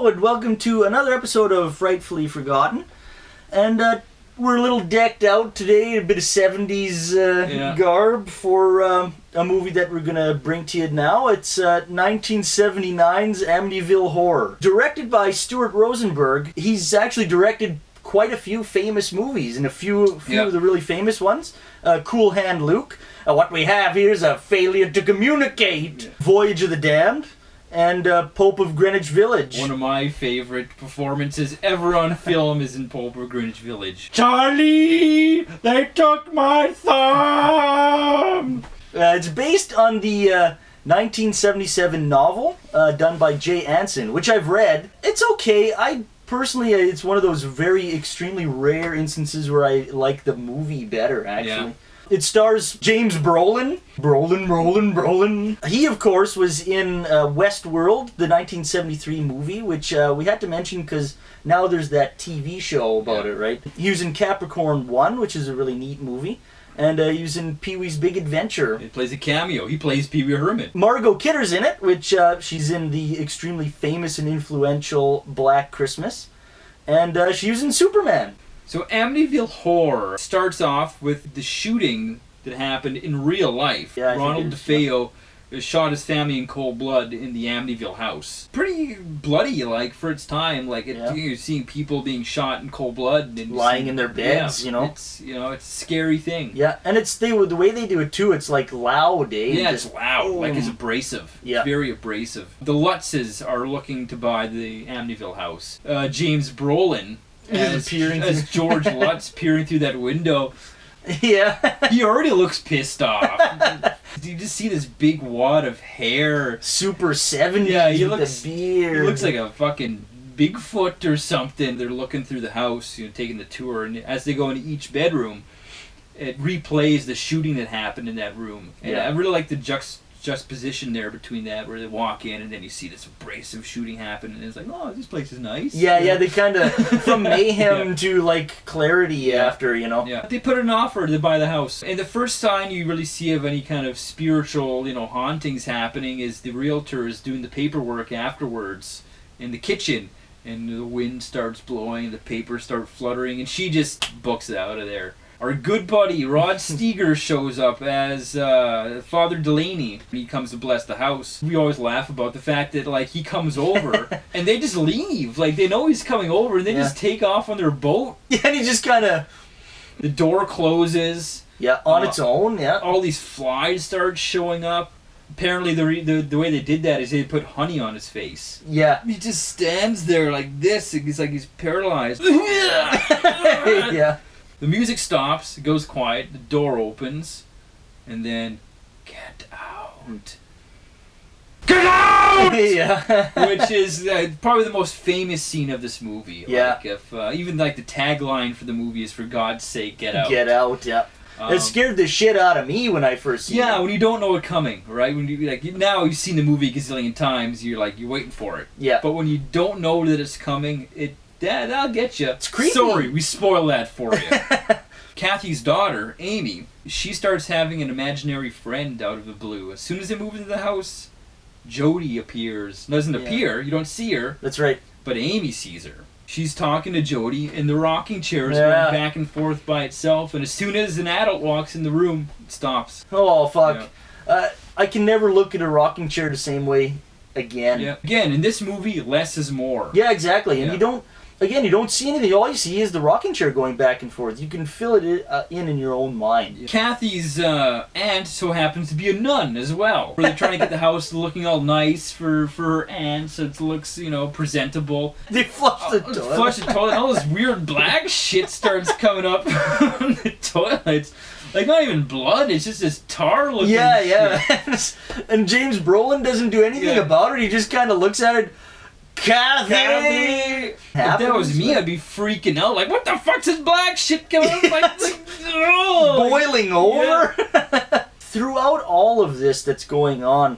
Hello and welcome to another episode of Frightfully Forgotten. And we're a little decked out today, a bit of 70s garb for a movie that we're going to bring to you now. It's 1979's Amityville Horror. Directed by Stuart Rosenberg. He's actually directed quite a few famous movies, and a few of the really famous ones. Cool Hand Luke. What we have here is a failure to communicate. Voyage of the Damned. And Pope of Greenwich Village. One of my favorite performances ever on film is in Pope of Greenwich Village. Charlie, they took my thumb! It's based on the 1977 novel done by Jay Anson, which I've read. It's okay. I personally, it's one of those very extremely rare instances where I like the movie better, actually. Yeah. It stars James Brolin. Brolin. He, of course, was in Westworld, the 1973 movie, which we had to mention because now there's that TV show about it, right? He was in Capricorn 1, which is a really neat movie. And he was in Pee-wee's Big Adventure. He plays a cameo. He plays Pee-wee Herman. Margot Kidder's in it, which she's in the extremely famous and influential Black Christmas. And she was in Superman. So Amityville Horror starts off with the shooting that happened in real life. Yeah, Ronald DeFeo shot his family in cold blood in the Amityville house. Pretty bloody, like, for its time. Like, you're seeing people being shot in cold blood. And lying in their beds, you know. It's a scary thing. Yeah, and it's the way they do it, too, it's, like, loud, eh? Yeah, it's loud. Like, it's abrasive. Yeah. It's very abrasive. The Lutzes are looking to buy the Amityville house. James Brolin as George Lutz peering through that window. Yeah. He already looks pissed off. You just see this big wad of hair. Super 70s with the beard. He looks like a fucking Bigfoot or something. They're looking through the house, taking the tour, and as they go into each bedroom, it replays the shooting that happened in that room. And I really like the juxtaposition there between that, where they walk in and then you see this abrasive shooting happen, and it's like, oh, this place is nice. Yeah, they kind of from mayhem to like clarity after, Yeah, they put an offer to buy the house, and the first sign you really see of any kind of spiritual, hauntings happening is the realtor is doing the paperwork afterwards in the kitchen, and the wind starts blowing, the papers start fluttering, and she just books it out of there. Our good buddy Rod Steiger shows up as Father Delaney. He comes to bless the house. We always laugh about the fact that he comes over and they just leave. Like, they know he's coming over and they just take off on their boat. Yeah, and he just kind of... The door closes. Yeah, on its own, yeah. All these flies start showing up. Apparently the way they did that is they put honey on his face. Yeah. He just stands there like this. It's like he's paralyzed. Yeah. The music stops, it goes quiet, the door opens, and then, get out. Get out! Yeah. Which is probably the most famous scene of this movie. Yeah. Like if, even like the tagline for the movie is, for God's sake, get out. Get out, yeah. It scared the shit out of me when I first seen it. Yeah, when you don't know it coming, right? When you now you've seen the movie a gazillion times, you're waiting for it. Yeah. But when you don't know that it's coming, that'll get you. It's creepy. Sorry, we spoiled that for you. Kathy's daughter, Amy, she starts having an imaginary friend out of the blue. As soon as they move into the house, Jody appears. Doesn't appear, you don't see her. That's right. But Amy sees her. She's talking to Jody, and the rocking chair is going back and forth by itself, and as soon as an adult walks in the room, it stops. Oh, fuck. Yeah. I can never look at a rocking chair the same way again. Yeah. Again, in this movie, less is more. Yeah, exactly. And you don't see anything. All you see is the rocking chair going back and forth. You can fill it in your own mind. Yeah. Kathy's aunt so happens to be a nun as well. Where they're trying to get the house looking all nice for her aunt, so it looks, presentable. They flush the toilet. And all this weird black shit starts coming up from the toilets. Like, not even blood, it's just this tar-looking shit. Yeah. And James Brolin doesn't do anything about it. He just kind of looks at it. Kathy! If that was me, I'd be freaking out. Like, what the fuck's this black shit coming up? Boiling over? Yeah. Throughout all of this that's going on,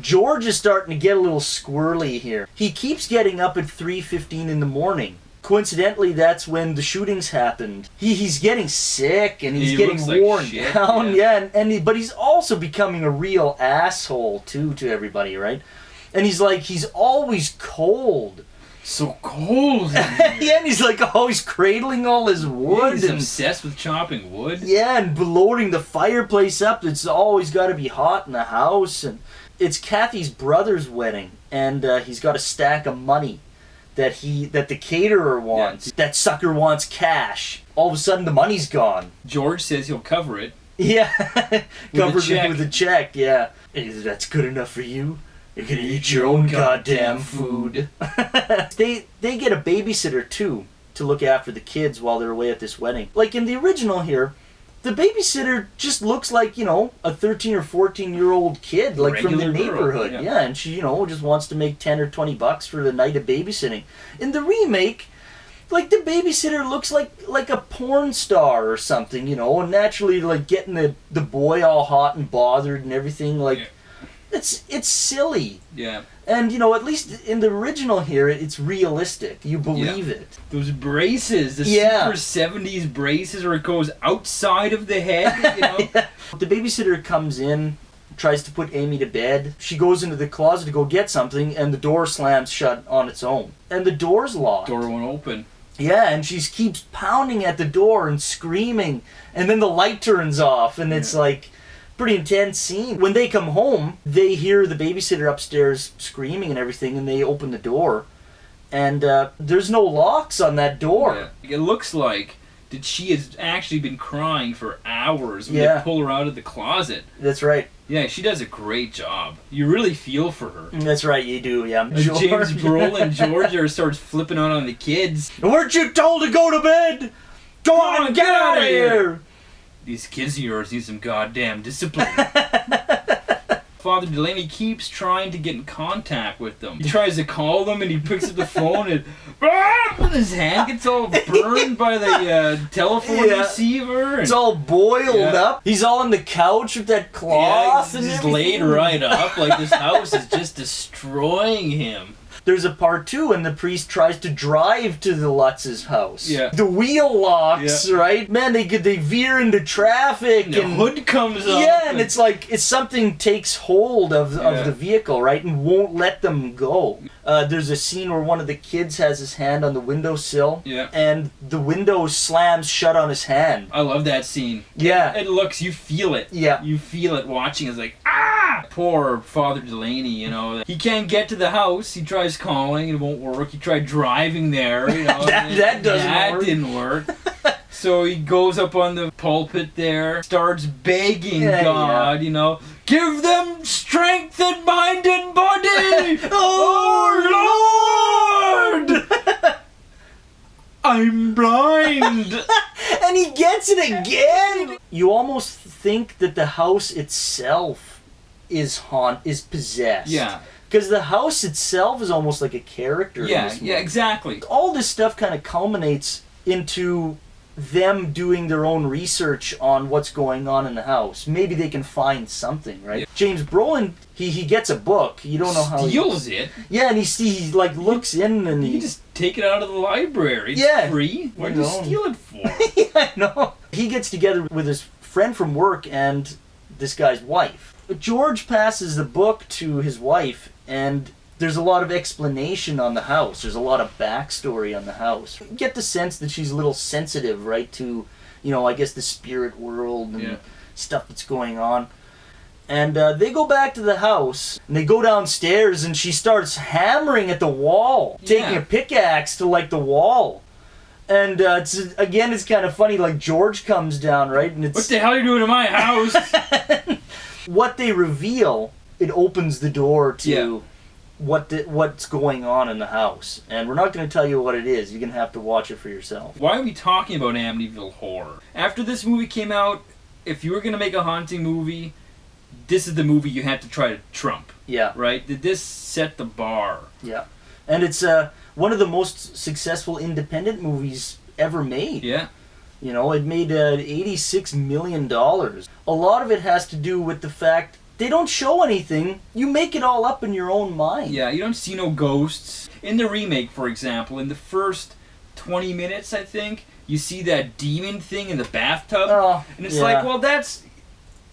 George is starting to get a little squirrely here. He keeps getting up at 3:15 in the morning. Coincidentally, that's when the shootings happened. He's getting sick and he's getting worn down. But he's also becoming a real asshole, too, to everybody, right? And he's always cold. so cold. Yeah, and he's like always cradling all his wood. He's and obsessed with chopping wood. yeah, and loading the fireplace up. It's always got to be hot in the house. And it's Kathy's brother's wedding, and he's got a stack of money that the caterer wants. Yeah. That sucker wants cash. All of a sudden, the money's gone. George says he'll cover it. Yeah, covered it with a check. Yeah, that's good enough for you. You're gonna eat your own goddamn food. They get a babysitter too to look after the kids while they're away at this wedding. Like in the original here, the babysitter just looks like, you know, a 13 or 14-year-old kid, like from the neighborhood. Girl, yeah, and she, you know, just wants to make 10 or 20 bucks for the night of babysitting. In the remake, like the babysitter looks like a porn star or something, you know, and naturally like getting the boy all hot and bothered and everything, like it's silly. Yeah. And, you know, at least in the original here, it's realistic. You believe it. Those braces, the super 70s braces where it goes outside of the head, you know? Yeah. The babysitter comes in, tries to put Amy to bed. She goes into the closet to go get something, and the door slams shut on its own. And the door's locked. Door won't open. Yeah, and she keeps pounding at the door and screaming, and then the light turns off, and it's like... pretty intense scene. When they come home, they hear the babysitter upstairs screaming and everything, and they open the door, and there's no locks on that door. Yeah. It looks like that she has actually been crying for hours when they pull her out of the closet. That's right. Yeah, she does a great job. You really feel for her. That's right, you do, yeah. James Brolin, George starts flipping out on the kids. Weren't you told to go to bed? Go on, get out of here! These kids of yours need some goddamn discipline. Father Delaney keeps trying to get in contact with them. He tries to call them and he picks up the phone and his hand gets all burned by the telephone receiver. And, it's all boiled up. He's all on the couch with that cloth. Yeah, he's laid right up like this house is just destroying him. There's a part 2 and the priest tries to drive to the Lutz's house. Yeah. The wheel locks, right? Man, they veer into traffic and the hood comes up. Yeah, and it's like something takes hold of the vehicle, right? And won't let them go. There's a scene where one of the kids has his hand on the windowsill. Yeah. And the window slams shut on his hand. I love that scene. Yeah. You feel it. Yeah. You feel it watching. It's like, ah! Poor Father Delaney, you know. He can't get to the house. He tries calling, it won't work. He tried driving there, you know. that didn't work. So he goes up on the pulpit there, starts begging God, you know, give them strength in mind and body! Oh, Lord! I'm blind! And he gets it again! You almost think that the house itself is possessed. Yeah. Because the house itself is almost like a character. Yeah, in this movie. yeah, exactly. All this stuff kind of culminates into them doing their own research on what's going on in the house. Maybe they can find something, right? Yeah. James Brolin, he gets a book. You don't know how he steals it. Yeah, and he like looks in and he just take it out of the library. It's free. What do you steal it for? Yeah, I know. He gets together with his friend from work and this guy's wife. George passes the book to his wife, and there's a lot of explanation on the house. There's a lot of backstory on the house. You get the sense that she's a little sensitive, right, to, you know, I guess the spirit world and stuff that's going on. And they go back to the house, and they go downstairs, and she starts hammering at the wall, taking a pickaxe to, like, the wall. And it's kind of funny, like, George comes down, right, and it's... What the hell are you doing in my house? What they reveal, it opens the door to what's going on in the house. And we're not going to tell you what it is. You're going to have to watch it for yourself. Why are we talking about Amityville Horror? After this movie came out, if you were going to make a haunting movie, this is the movie you had to try to trump. Yeah. Right? Did this set the bar? Yeah. And it's one of the most successful independent movies ever made. Yeah. You know, it made $86 million. A lot of it has to do with the fact they don't show anything. You make it all up in your own mind. Yeah, you don't see no ghosts. In the remake, for example, in the first 20 minutes, I think, you see that demon thing in the bathtub. Oh, and it's like, well,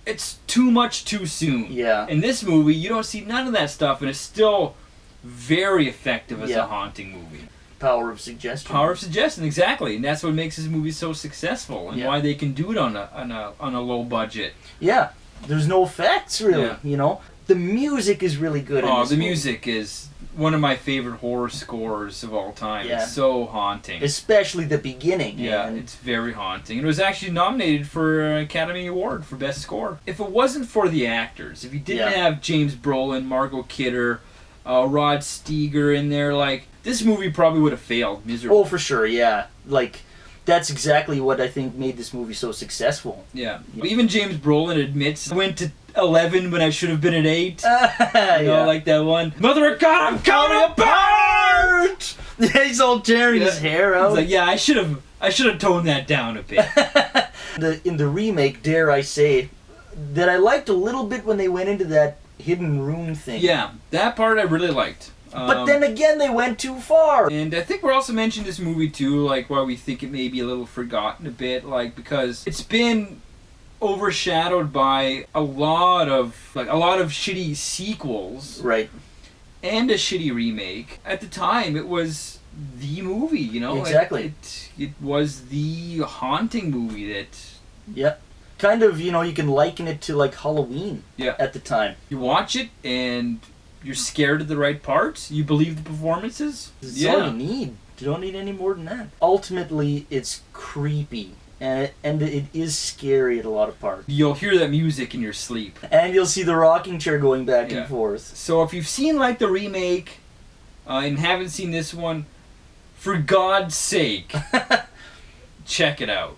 it's too much too soon. Yeah. In this movie, you don't see none of that stuff, and it's still very effective as Yeah. a haunting movie. Power of suggestion. Power of suggestion, exactly, and that's what makes this movie so successful, and Yeah. why they can do it on a low budget. Yeah. There's no effects, really, Yeah. you know? The music is really good in Oh, this the movie. music is one of my favorite horror scores of all time. Yeah. It's so haunting. Especially the beginning. Yeah, And it's very haunting. It was actually nominated for an Academy Award for Best Score. If it wasn't for the actors, if you didn't Yeah. have James Brolin, Margot Kidder, Rod Steiger in there, like, this movie probably would have failed miserably. Oh, for sure, yeah. Like, that's exactly what I think made this movie so successful. Yeah. Even James Brolin admits, I went to 11 when I should have been at 8. Yeah. You know, like that one, Mother of God, I'm coming apart! Yeah, he's all tearing his hair out. He's like, yeah, I should have toned that down a bit. In the remake, dare I say, that I liked a little bit when they went into that hidden room thing. Yeah, that part I really liked. But then again, they went too far. And I think we're also mentioning this movie too, like why we think it may be a little forgotten a bit, like because it's been overshadowed by a lot of shitty sequels Right. and a shitty remake. At the time, it was the movie, you know. Exactly. It was the haunting movie that Yeah. Kind of, you know, you can liken it to like Halloween Yeah. at the time. you watch it and you're scared of the right parts. You believe the performances. That's all you need. You don't need any more than that. Ultimately, it's creepy. And it is scary at a lot of parts. You'll hear that music in your sleep. And you'll see the rocking chair going back Yeah. and forth. So if you've seen like the remake and haven't seen this one, for God's sake, check it out.